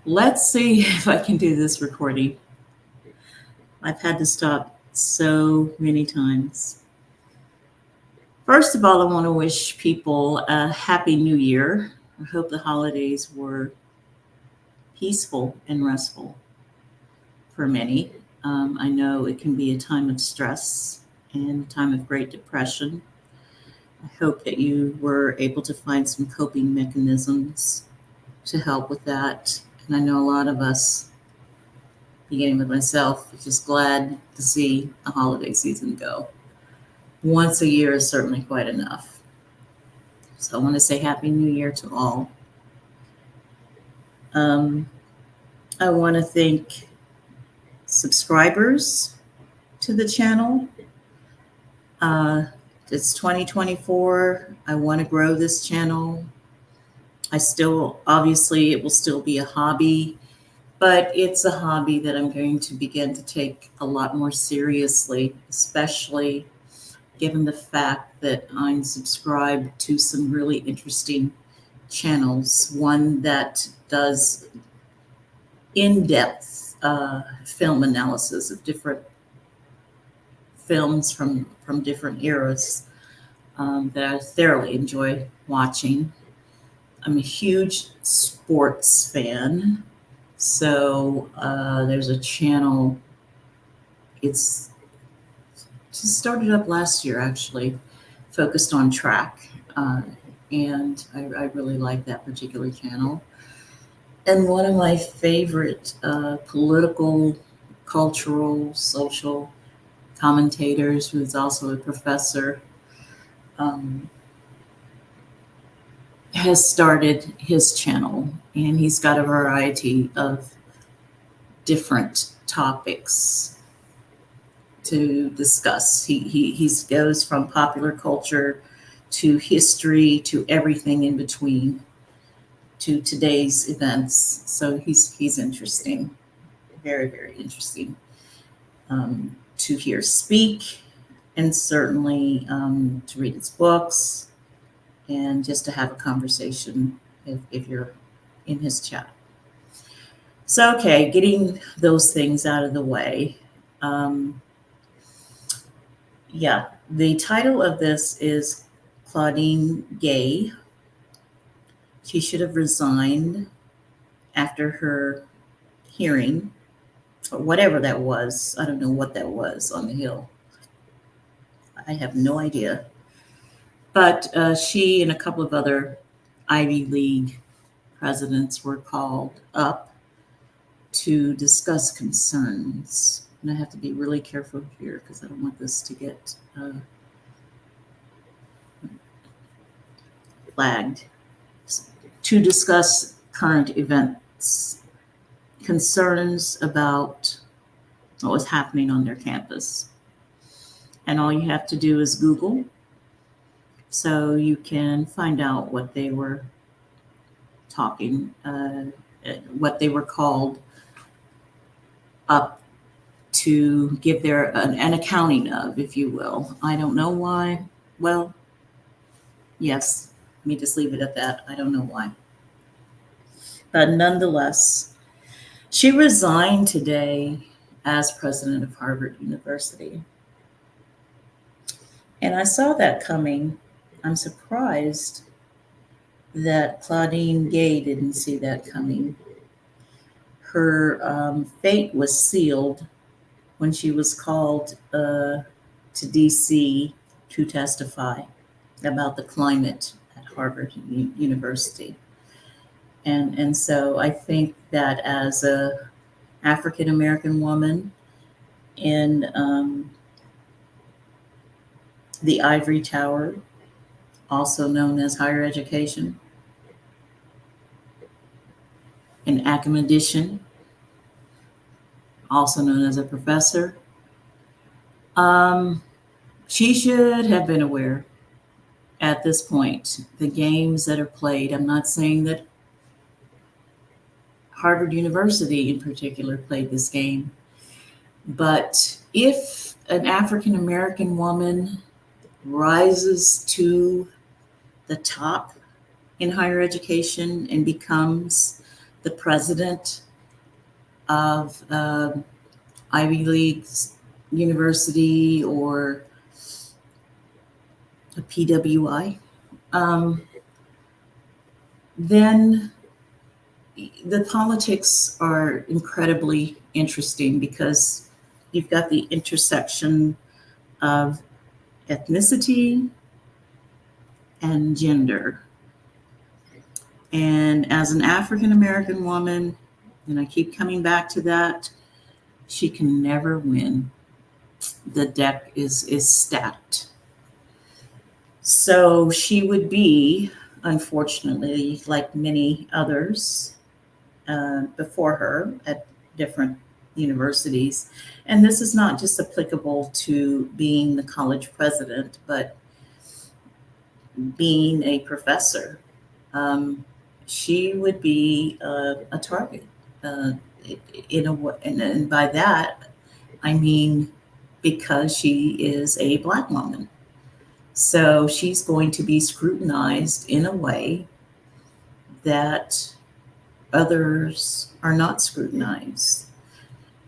Let's see if I can do this recording. I've had to stop so many times. First of all, I want to wish people a happy new year. I hope the holidays were peaceful and restful for many. I know it can be a time of stress and a time of great depression. I hope that you were able to find some coping mechanisms to help with that. And I know a lot of us, beginning with myself, are just glad to see the holiday season go. Once a year is certainly quite enough. So I want to say Happy New Year to all. I want to thank subscribers to the channel. It's 2024. I want to grow this channel. Obviously, it will still be a hobby, but it's a hobby that I'm going to begin to take a lot more seriously, especially given the fact that I'm subscribed to some really interesting channels. One that does in-depth film analysis of different films from different eras that I thoroughly enjoy watching. I'm a huge sports fan. So there's a channel, it's just started up last year actually, focused on track. And I really like that particular channel. And one of my favorite political, cultural, social commentators, who is also a professor, has started his channel, and he's got a variety of different topics to discuss. He goes from popular culture to history to everything in between to today's events. So he's interesting, very, very interesting to hear speak, and certainly to read his books, and just to have a conversation if you're in his chat. So, okay, getting those things out of the way. Yeah, the title of this is Claudine Gay. She should have resigned after her hearing, or whatever that was. I don't know what that was on the Hill. I have no idea. But she and a couple of other Ivy League presidents were called up to discuss concerns. And I have to be really careful here because I don't want this to get flagged. To discuss current events, concerns about what was happening on their campus. And all you have to do is Google, so you can find out what they were talking, what they were called up to give an accounting of, if you will. I don't know why. Well, yes, let me just leave it at that. I don't know why. But nonetheless, she resigned today as president of Harvard University. And I saw that coming. I'm surprised that Claudine Gay didn't see that coming. Her fate was sealed when she was called to DC to testify about the climate at Harvard University. And so I think that as a African American woman in the ivory tower, also known as higher education, an academician, also known as a professor, she should have been aware at this point the games that are played. I'm not saying that Harvard University in particular played this game, but if an African American woman rises to the top in higher education and becomes the president of Ivy League university or a PWI, then the politics are incredibly interesting because you've got the intersection of ethnicity and gender. And as an African American woman, and I keep coming back to that, she can never win. The deck is stacked. So she would be, unfortunately, like many others before her at different universities. And this is not just applicable to being the college president, but being a professor. She would be a target in a way, and by that I mean because she is a Black woman. So she's going to be scrutinized in a way that others are not scrutinized.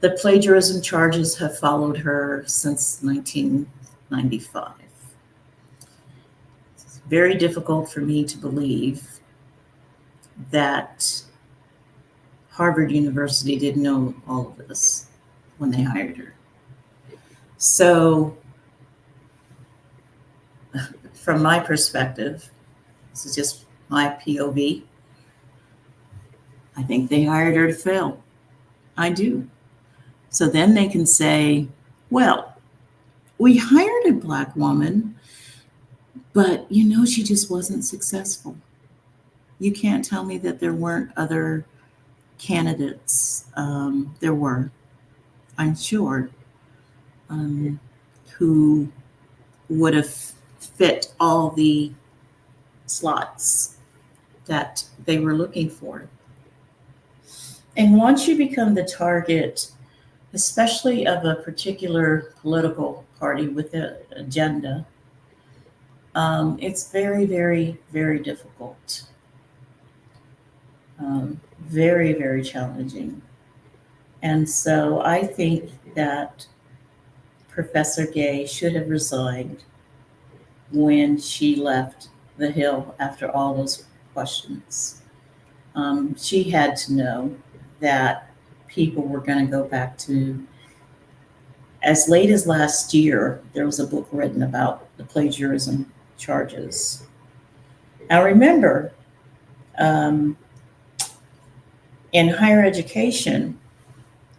The plagiarism charges have followed her since 1995. It's very difficult for me to believe that Harvard University didn't know all of this when they hired her. So from my perspective, this is just my POV, I think they hired her to fail. I do. So then they can say, well, we hired a Black woman, but she just wasn't successful. You can't tell me that there weren't other candidates. There were, I'm sure, who would have fit all the slots that they were looking for. And once you become the target, especially of a particular political party with an agenda, it's very, very, very difficult. Very, very challenging. And so I think that Professor Gay should have resigned when she left the Hill after all those questions. She had to know that people were going to go back to, as late as last year, there was a book written about the plagiarism charges. Now remember, in higher education,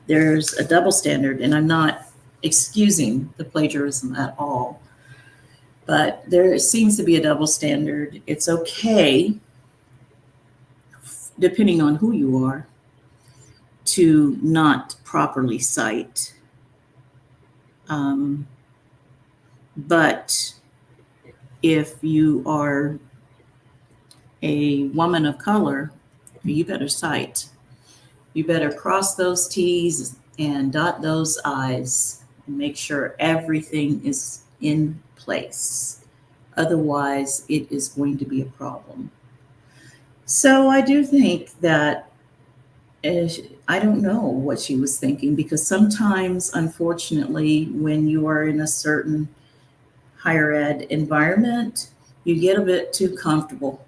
there's a double standard, and I'm not excusing the plagiarism at all, but there seems to be a double standard. It's okay, depending on who you are, to not properly cite. But if you are a woman of color, you better cite. You better cross those T's and dot those I's and make sure everything is in place. Otherwise, it is going to be a problem. So I do think that I don't know what she was thinking, because sometimes, unfortunately, when you are in a certain higher ed environment, you get a bit too comfortable.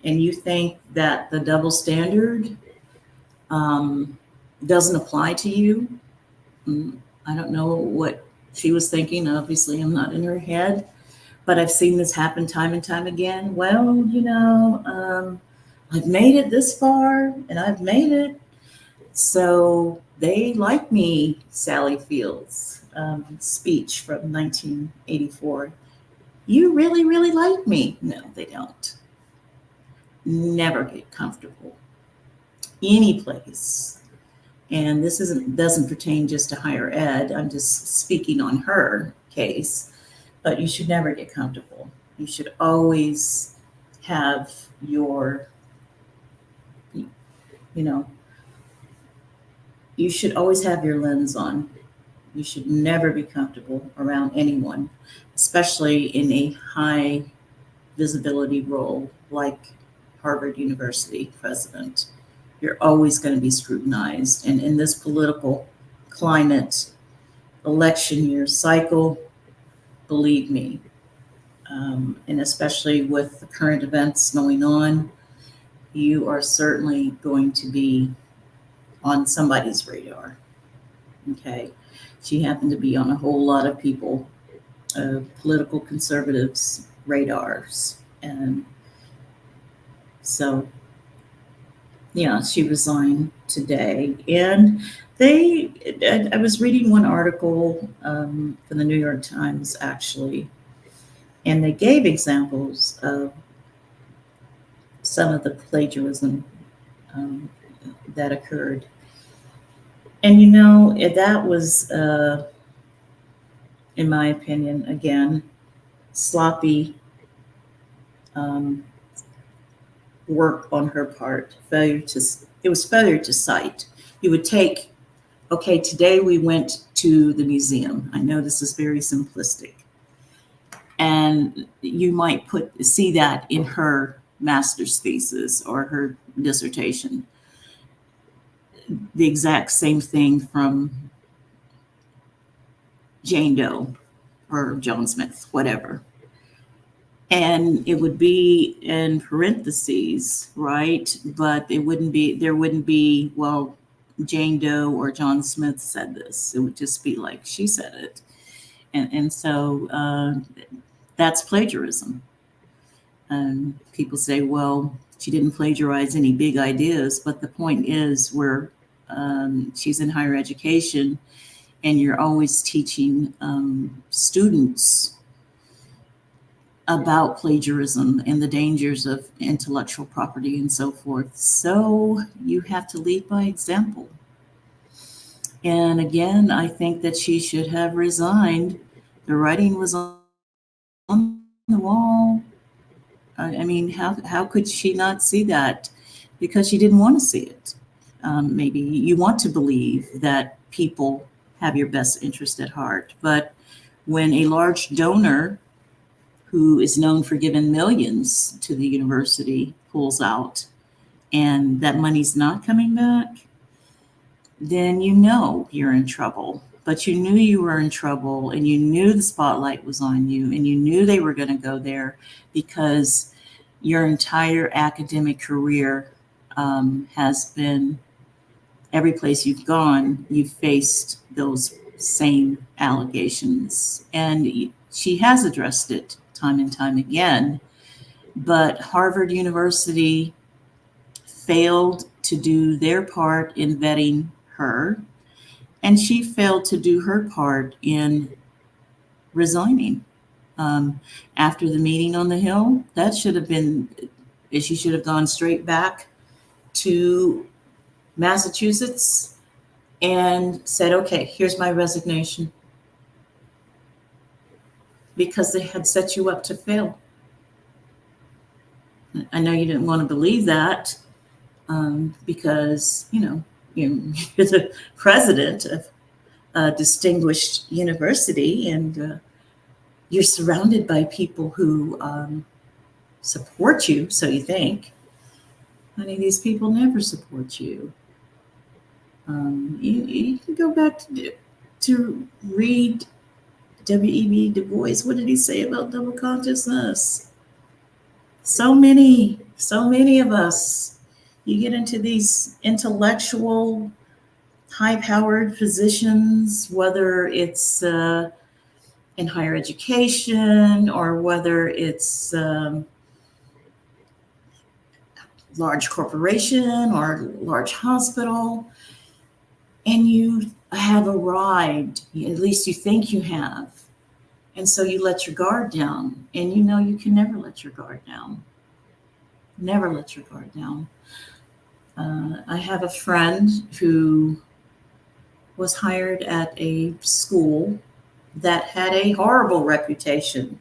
And you think that the double standard doesn't apply to you. I don't know what she was thinking. Obviously, I'm not in her head, but I've seen this happen time and time again. Well, I've made it this far and I've made it. So they like me, Sally Field's speech from 1984. You really, really like me. No, they don't. Never get comfortable any place. And this doesn't pertain just to higher ed. I'm just speaking on her case, but you should never get comfortable. You should always have your, you should always have your lens on. You should never be comfortable around anyone, especially in a high visibility role like Harvard University president. you're always going to be scrutinized. And in this political climate, election year cycle, believe me, and especially with the current events going on, you are certainly going to be on somebody's radar. Okay. She happened to be on a whole lot of people, political conservatives' radars. And so, yeah, she resigned today. And I was reading one article from the New York Times, actually, and they gave examples of some of the plagiarism that occurred. And that was, in my opinion, again, sloppy work on her part. It was failure to cite. You would take, okay, today we went to the museum. I know this is very simplistic. And you might see that in her master's thesis or her dissertation. The exact same thing from Jane Doe or John Smith, whatever. And it would be in parentheses, right? But there wouldn't be, well, Jane Doe or John Smith said this. It would just be like, she said it. And so that's plagiarism. And people say, well, she didn't plagiarize any big ideas. But the point is, she's in higher education, and you're always teaching students about plagiarism and the dangers of intellectual property and so forth. So you have to lead by example. And again, I think that she should have resigned. The writing was on the wall. I mean, how could she not see that? Because she didn't want to see it. Maybe you want to believe that people have your best interest at heart. But when a large donor who is known for giving millions to the university pulls out and that money's not coming back, then you're in trouble. But you knew you were in trouble, and you knew the spotlight was on you, and you knew they were going to go there because your entire academic career has been, every place you've gone, you've faced those same allegations. And she has addressed it time and time again. But Harvard University failed to do their part in vetting her, and she failed to do her part in resigning. After the meeting on the Hill, she should have gone straight back to Massachusetts and said, okay, here's my resignation. Because they had set you up to fail. I know you didn't want to believe that because, you're the president of a distinguished university, and you're surrounded by people who support you, so you think. Honey, these people never support you. You can go back to read W.E.B. Du Bois. What did he say about double consciousness? So many of us, you get into these intellectual, high-powered positions, whether it's in higher education or whether it's large corporation or large hospital, and you have arrived, at least you think you have. And so you let your guard down, and you can never let your guard down. Never let your guard down. I have a friend who was hired at a school that had a horrible reputation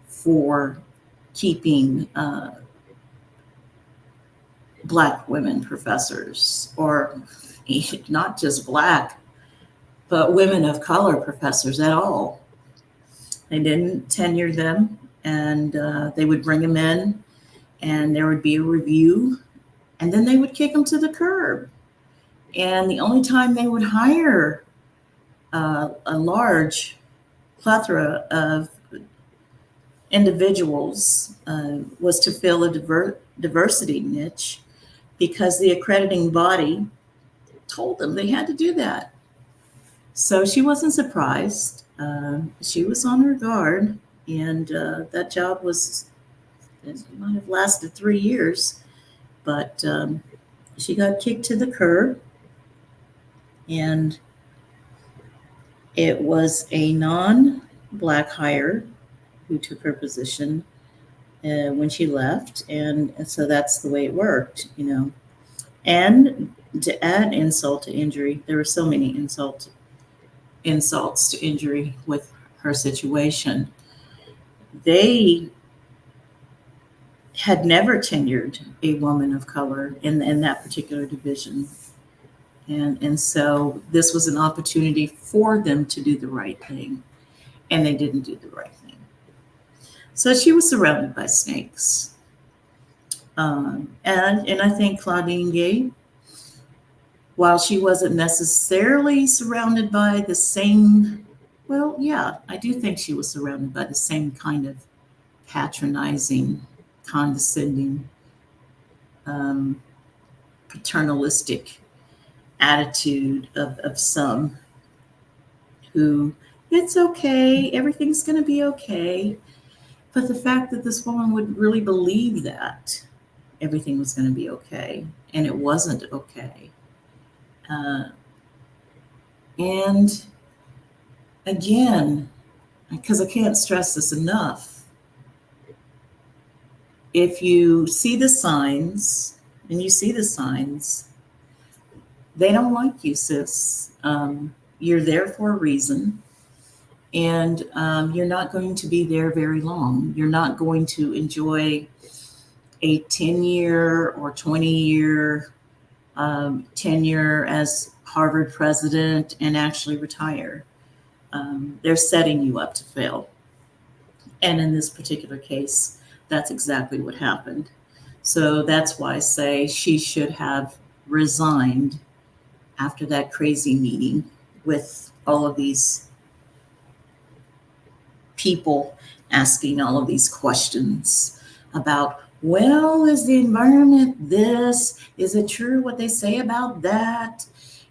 for keeping Black women professors, or not just Black, but women of color professors at all. They didn't tenure them, and they would bring them in, and there would be a review and then they would kick them to the curb. And the only time they would hire a large plethora of individuals was to fill a diversity niche, because the accrediting body told them they had to do that. So she wasn't surprised. She was on her guard, and that job it might have lasted 3 years, but she got kicked to the curb, and it was a non-Black hire who took her position when she left, and so that's the way it worked, And to add insult to injury, there were so many insults to injury with her situation. They had never tenured a woman of color in that particular division. And so this was an opportunity for them to do the right thing, and they didn't do the right thing. So she was surrounded by snakes. And I think Claudine Gay, while she wasn't necessarily surrounded by the same, well, yeah, I do think she was surrounded by the same kind of patronizing, condescending, paternalistic attitude of some who, it's okay, everything's going to be okay. But the fact that this woman would really believe that everything was going to be okay, and it wasn't okay. And again, because I can't stress this enough, if you see the signs, and you see the signs, they don't like you, sis. You're there for a reason, and you're not going to be there very long. You're not going to enjoy a 10-year or 20-year tenure as Harvard president and actually retire. They're setting you up to fail. And in this particular case, that's exactly what happened. So that's why I say she should have resigned after that crazy meeting with all of these people asking all of these questions about, well, is the environment this? Is it true what they say about that?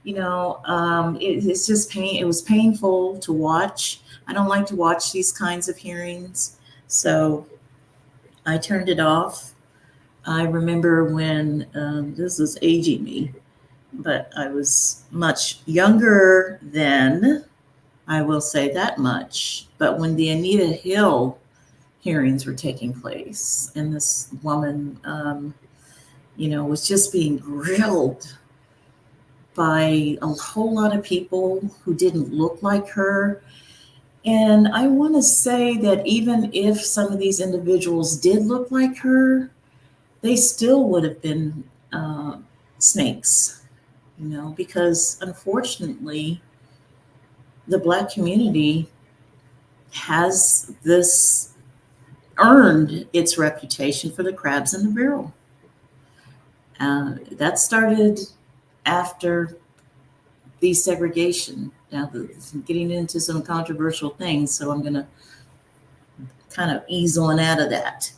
It's just pain. It was painful to watch. I don't like to watch these kinds of hearings, so I turned it off. I remember when, this was aging me, but I was much younger then, I will say that much. But when the Anita Hill hearings were taking place, and this woman, was just being grilled by a whole lot of people who didn't look like her. And I want to say that even if some of these individuals did look like her, they still would have been snakes, because unfortunately, the Black community has earned its reputation for the crabs in the barrel. That started after desegregation. Now, getting into some controversial things, so I'm going to kind of ease on out of that.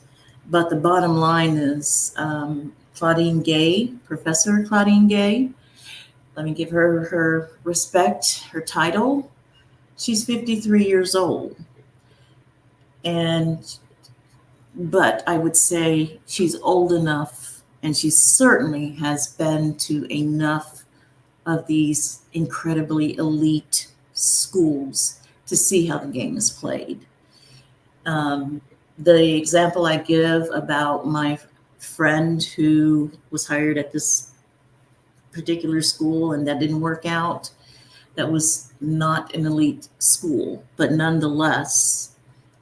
But the bottom line is Claudine Gay, Professor Claudine Gay, let me give her respect, her title. She's 53 years old. But I would say she's old enough, and she certainly has been to enough of these incredibly elite schools to see how the game is played. The example I give about my friend who was hired at this particular school and that didn't work out, that was not an elite school, but nonetheless,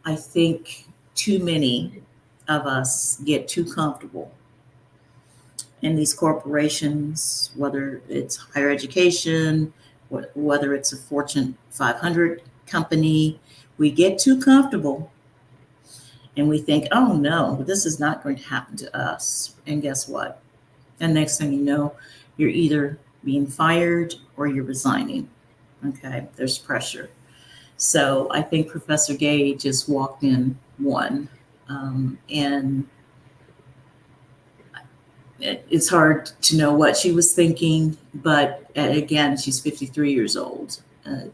I think too many of us get too comfortable in these corporations, whether it's higher education, whether it's a Fortune 500 company. We get too comfortable and we think, oh no, this is not going to happen to us. And guess what? And next thing you know, you're either being fired or you're resigning. Okay, there's pressure. So I think Professor Gay just walked in one. And it's hard to know what she was thinking, but again, she's 53 years old,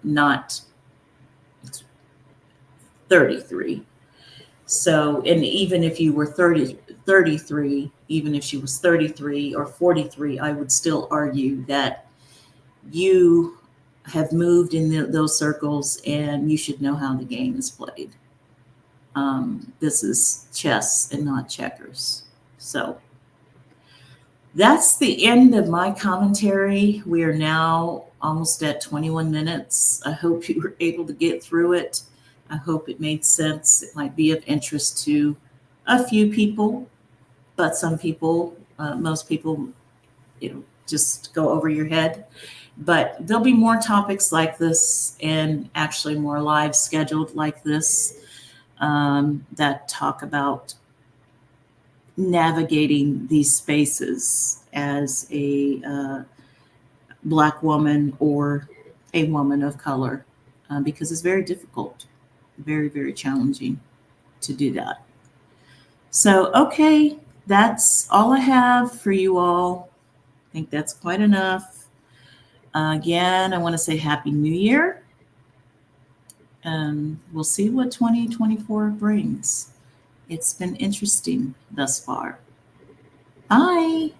not 33. So, and even if you were 33, even if she was 33 or 43, I would still argue that you have moved in those circles and you should know how the game is played. This is chess and not checkers. So that's the end of my commentary. We are now almost at 21 minutes. I hope you were able to get through it. I hope it made sense. It might be of interest to a few people, but some people, most people, just go over your head. But there'll be more topics like this, and actually more live scheduled like this, that talk about navigating these spaces as a Black woman or a woman of color, because it's very difficult, very, very challenging to do that. So, okay, that's all I have for you all. I think that's quite enough. Again, I want to say Happy New Year. And we'll see what 2024 brings. It's been interesting thus far. Bye.